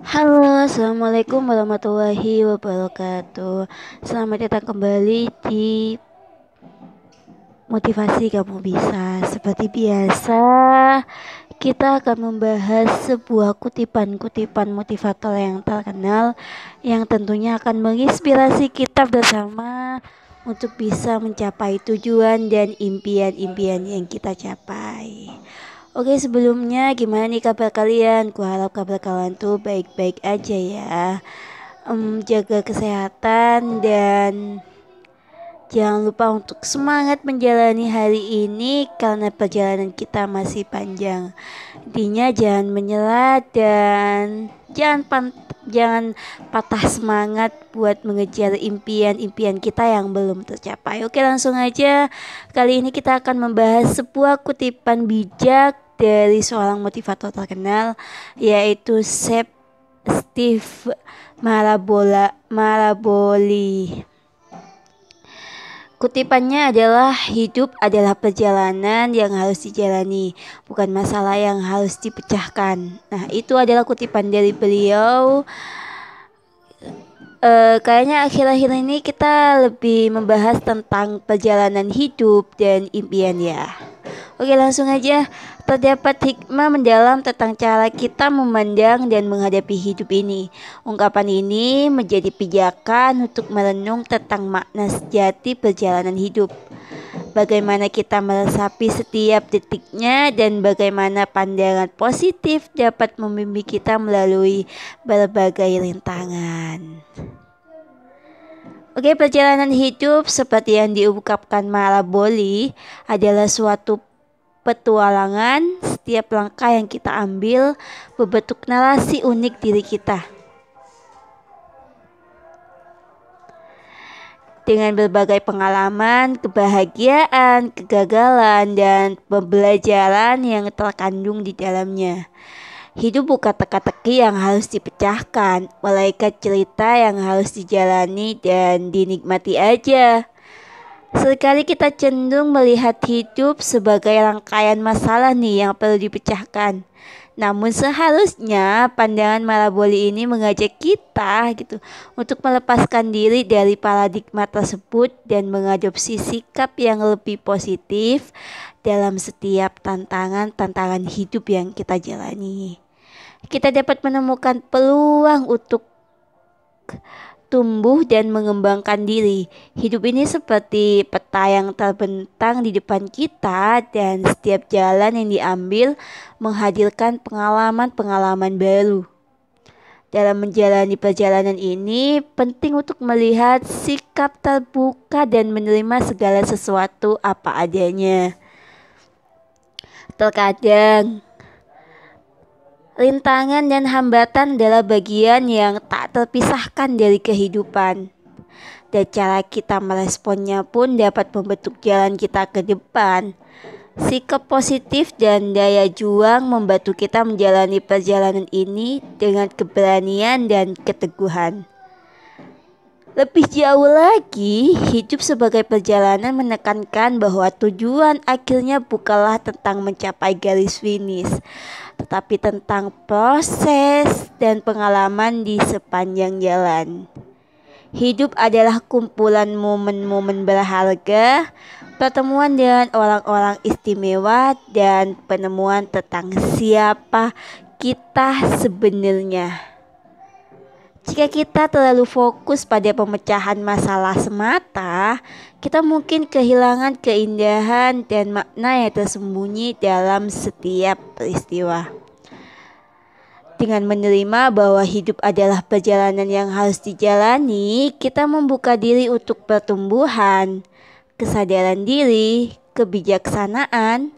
Halo, assalamualaikum warahmatullahi wabarakatuh. Selamat datang kembali di Motivasi Kamu Bisa. Seperti biasa, kita akan membahas sebuah kutipan-kutipan motivator yang terkenal yang tentunya akan menginspirasi kita bersama untuk bisa mencapai tujuan dan impian-impian yang kita capai. Oke, sebelumnya gimana nih kabar kalian? Kuharap kabar kalian tuh baik-baik aja ya. Jaga kesehatan dan jangan lupa untuk semangat menjalani hari ini karena perjalanan kita masih panjang. Intinya jangan menyerah dan jangan patah semangat buat mengejar impian-impian kita yang belum tercapai. Oke, langsung aja. Kali ini kita akan membahas sebuah kutipan bijak dari seorang motivator terkenal, yaitu Steve Maraboli. Kutipannya adalah, hidup adalah perjalanan yang harus dijalani, bukan masalah yang harus dipecahkan. Nah, itu adalah kutipan dari beliau. Kayaknya akhir-akhir ini kita lebih membahas tentang perjalanan hidup dan impian ya. Oke, langsung aja. Terdapat hikmah mendalam tentang cara kita memandang dan menghadapi hidup ini. Ungkapan ini menjadi pijakan untuk merenung tentang makna sejati perjalanan hidup. Bagaimana kita meresapi setiap detiknya dan bagaimana pandangan positif dapat membimbing kita melalui berbagai rintangan. Oke, perjalanan hidup seperti yang diungkapkan Maraboli adalah suatu petualangan. Setiap langkah yang kita ambil berbentuk narasi unik diri kita. Dengan berbagai pengalaman, kebahagiaan, kegagalan, dan pembelajaran yang terkandung di dalamnya. Hidup bukan teka-teki yang harus dipecahkan, melainkan cerita yang harus dijalani dan dinikmati aja. Seringkali kita cenderung melihat hidup sebagai rangkaian masalah nih yang perlu dipecahkan. Namun seharusnya pandangan Maraboli ini mengajak kita untuk melepaskan diri dari paradigma tersebut dan mengadopsi sikap yang lebih positif dalam setiap tantangan hidup yang kita jalani. Kita dapat menemukan peluang untuk tumbuh dan mengembangkan diri. Hidup ini seperti peta yang terbentang di depan kita dan setiap jalan yang diambil menghadirkan pengalaman-pengalaman baru. Dalam menjalani perjalanan ini, penting untuk melihat sikap terbuka dan menerima segala sesuatu apa adanya. Terkadang rintangan dan hambatan adalah bagian yang tak terpisahkan dari kehidupan. Dan cara kita meresponnya pun dapat membentuk jalan kita ke depan. Sikap positif dan daya juang membantu kita menjalani perjalanan ini dengan keberanian dan keteguhan. Lebih jauh lagi, hidup sebagai perjalanan menekankan bahwa tujuan akhirnya bukanlah tentang mencapai garis finish, tetapi tentang proses dan pengalaman di sepanjang jalan. Hidup adalah kumpulan momen-momen berharga, pertemuan dengan orang-orang istimewa, dan penemuan tentang siapa kita sebenarnya. Jika kita terlalu fokus pada pemecahan masalah semata, kita mungkin kehilangan keindahan dan makna yang tersembunyi dalam setiap peristiwa. Dengan menerima bahwa hidup adalah perjalanan yang harus dijalani, kita membuka diri untuk pertumbuhan, kesadaran diri, kebijaksanaan.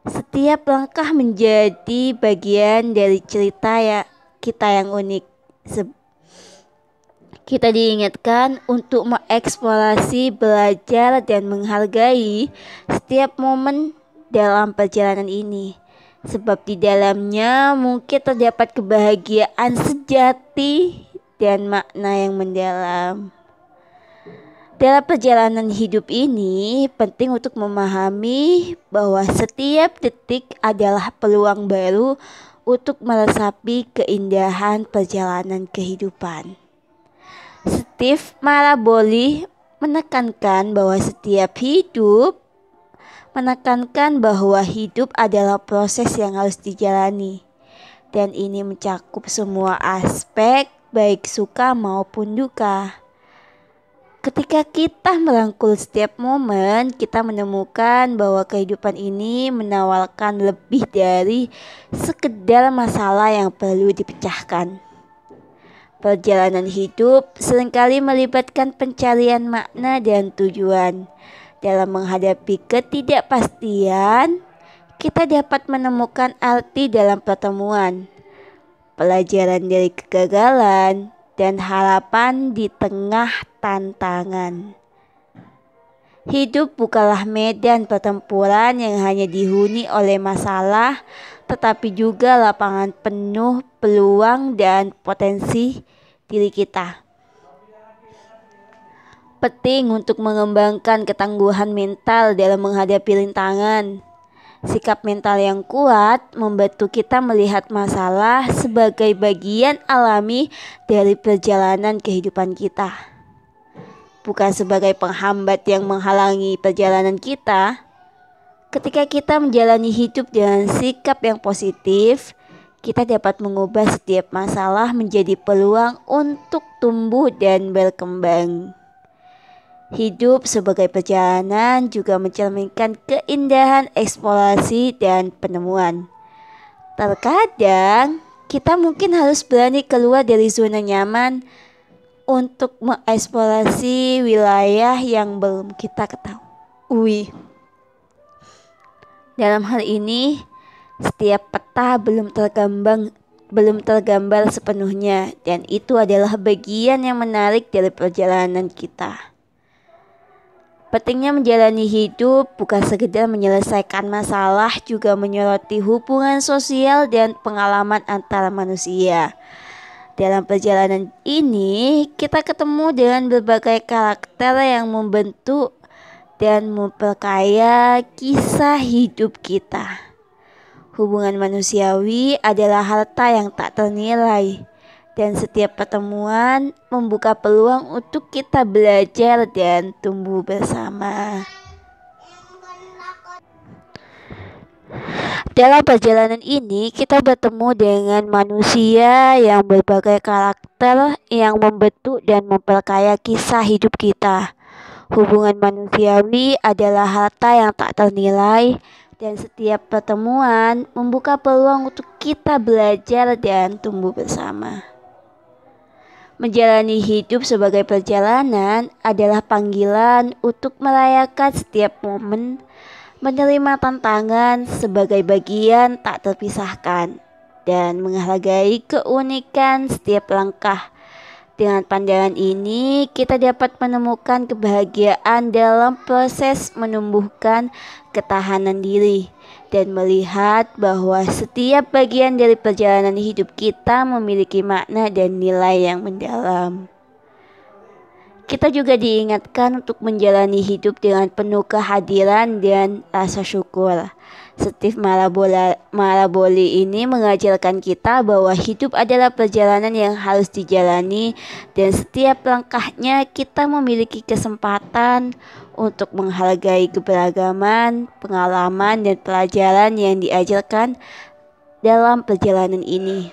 Setiap langkah menjadi bagian dari cerita kita yang unik. Kita diingatkan untuk mengeksplorasi, belajar, dan menghargai setiap momen dalam perjalanan ini. Sebab di dalamnya mungkin terdapat kebahagiaan sejati dan makna yang mendalam. Dalam perjalanan hidup ini, penting untuk memahami bahwa setiap detik adalah peluang baru untuk meresapi keindahan perjalanan kehidupan. Steve Maraboli menekankan bahwa hidup adalah proses yang harus dijalani, dan ini mencakup semua aspek baik suka maupun duka. Ketika kita merangkul setiap momen, kita menemukan bahwa kehidupan ini menawarkan lebih dari sekedar masalah yang perlu dipecahkan. Perjalanan hidup seringkali melibatkan pencarian makna dan tujuan. Dalam menghadapi ketidakpastian, kita dapat menemukan arti dalam pertemuan, pelajaran dari kegagalan, dan harapan di tengah tantangan. Hidup bukanlah medan pertempuran yang hanya dihuni oleh masalah, tetapi juga lapangan penuh peluang dan potensi diri kita. Penting untuk mengembangkan ketangguhan mental dalam menghadapi rintangan. Sikap mental yang kuat membantu kita melihat masalah sebagai bagian alami dari perjalanan kehidupan kita, bukan sebagai penghambat yang menghalangi perjalanan kita. Ketika kita menjalani hidup dengan sikap yang positif, kita dapat mengubah setiap masalah menjadi peluang untuk tumbuh dan berkembang. Hidup sebagai perjalanan juga mencerminkan keindahan eksplorasi dan penemuan. Terkadang kita mungkin harus berani keluar dari zona nyaman untuk mengeksplorasi wilayah yang belum kita ketahui. Dalam hal ini, setiap peta belum tergambar sepenuhnya, dan itu adalah bagian yang menarik dari perjalanan kita. Pentingnya menjalani hidup bukan sekedar menyelesaikan masalah, juga menyoroti hubungan sosial dan pengalaman antara manusia. Dalam perjalanan ini, kita ketemu dengan berbagai karakter yang membentuk dan memperkaya kisah hidup kita. Hubungan manusiawi adalah harta yang tak ternilai, dan setiap pertemuan membuka peluang untuk kita belajar dan tumbuh bersama. Dalam perjalanan ini, kita bertemu dengan manusia yang berbagai karakter yang membentuk dan memperkaya kisah hidup kita. Hubungan manusiawi adalah harta yang tak ternilai, dan setiap pertemuan membuka peluang untuk kita belajar dan tumbuh bersama. Menjalani hidup sebagai perjalanan adalah panggilan untuk merayakan setiap momen, menerima tantangan sebagai bagian tak terpisahkan, dan menghargai keunikan setiap langkah. Dengan pandangan ini, kita dapat menemukan kebahagiaan dalam proses menumbuhkan ketahanan diri, dan melihat bahwa setiap bagian dari perjalanan hidup kita memiliki makna dan nilai yang mendalam. Kita juga diingatkan untuk menjalani hidup dengan penuh kehadiran dan rasa syukur. Steve Maraboli ini mengajarkan kita bahwa hidup adalah perjalanan yang harus dijalani, dan setiap langkahnya kita memiliki kesempatan untuk menghargai keberagaman, pengalaman, dan pelajaran yang diajarkan dalam perjalanan ini.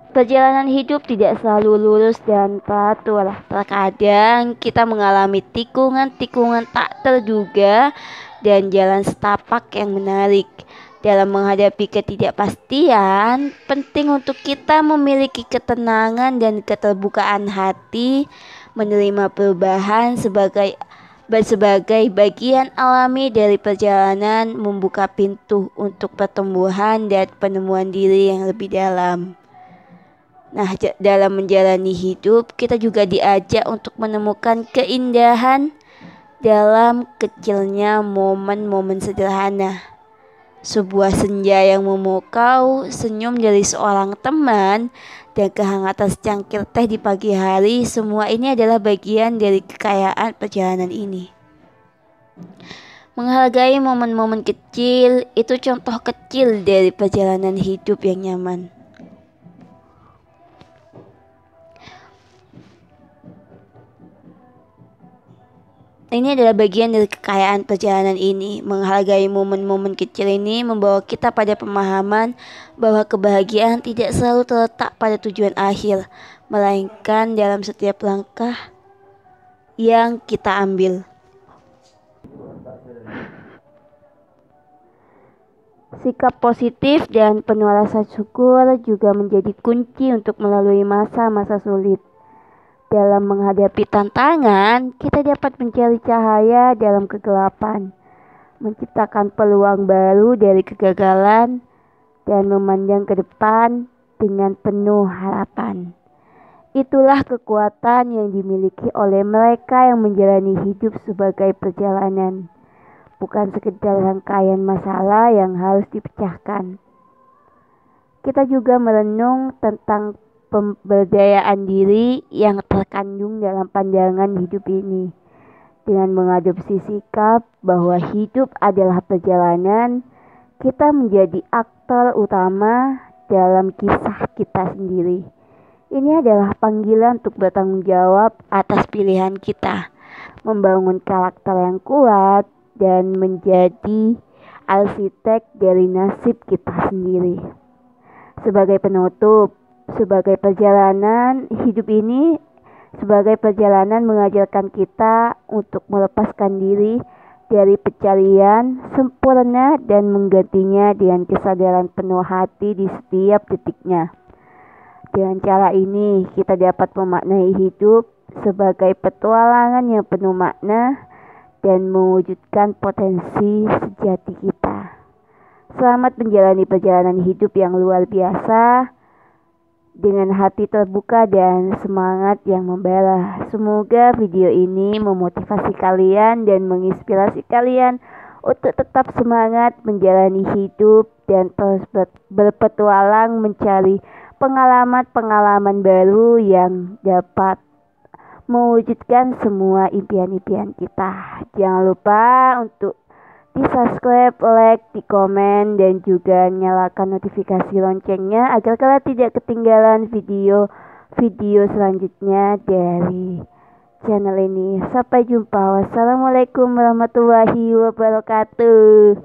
Perjalanan hidup tidak selalu lurus dan teratur. Terkadang kita mengalami tikungan-tikungan tak terduga dan jalan setapak yang menarik. Dalam menghadapi ketidakpastian, penting untuk kita memiliki ketenangan dan keterbukaan hati, menerima perubahan sebagai bagian alami dari perjalanan, membuka pintu untuk pertumbuhan dan penemuan diri yang lebih dalam. Nah, dalam menjalani hidup, kita juga diajak untuk menemukan keindahan dalam kecilnya momen-momen sederhana. Sebuah senja yang memukau, senyum dari seorang teman, dan kehangatan secangkir teh di pagi hari, semua ini adalah bagian dari kekayaan perjalanan ini. Menghargai momen-momen kecil, itu contoh kecil dari perjalanan hidup yang nyaman. Ini adalah bagian dari kekayaan perjalanan ini. Menghargai momen-momen kecil ini membawa kita pada pemahaman bahwa kebahagiaan tidak selalu terletak pada tujuan akhir, melainkan dalam setiap langkah yang kita ambil. Sikap positif dan penuh rasa syukur juga menjadi kunci untuk melalui masa-masa sulit. Dalam menghadapi tantangan, kita dapat mencari cahaya dalam kegelapan, menciptakan peluang baru dari kegagalan, dan memandang ke depan dengan penuh harapan. Itulah kekuatan yang dimiliki oleh mereka yang menjalani hidup sebagai perjalanan, bukan sekedar rangkaian masalah yang harus dipecahkan. Kita juga merenung tentang pemberdayaan diri yang terkandung dalam pandangan hidup ini. Dengan mengadopsi sikap bahwa hidup adalah perjalanan, kita menjadi aktor utama dalam kisah kita sendiri. Ini adalah panggilan untuk bertanggung jawab atas pilihan kita, membangun karakter yang kuat, dan menjadi arsitek dari nasib kita sendiri. Sebagai penutup, sebagai perjalanan hidup ini, sebagai perjalanan mengajarkan kita untuk melepaskan diri dari pencarian sempurna dan menggantinya dengan kesadaran penuh hati di setiap detiknya. Dengan cara ini, kita dapat memaknai hidup sebagai petualangan yang penuh makna dan mewujudkan potensi sejati kita. Selamat menjalani perjalanan hidup yang luar biasa, dengan hati terbuka dan semangat yang membara. Semoga video ini memotivasi kalian dan menginspirasi kalian untuk tetap semangat menjalani hidup dan terus berpetualang mencari pengalaman-pengalaman baru yang dapat mewujudkan semua impian-impian kita. Jangan lupa untuk di subscribe, like, di komen, dan juga nyalakan notifikasi loncengnya agar kalian tidak ketinggalan video-video selanjutnya dari channel ini. Sampai jumpa. Wassalamualaikum warahmatullahi wabarakatuh.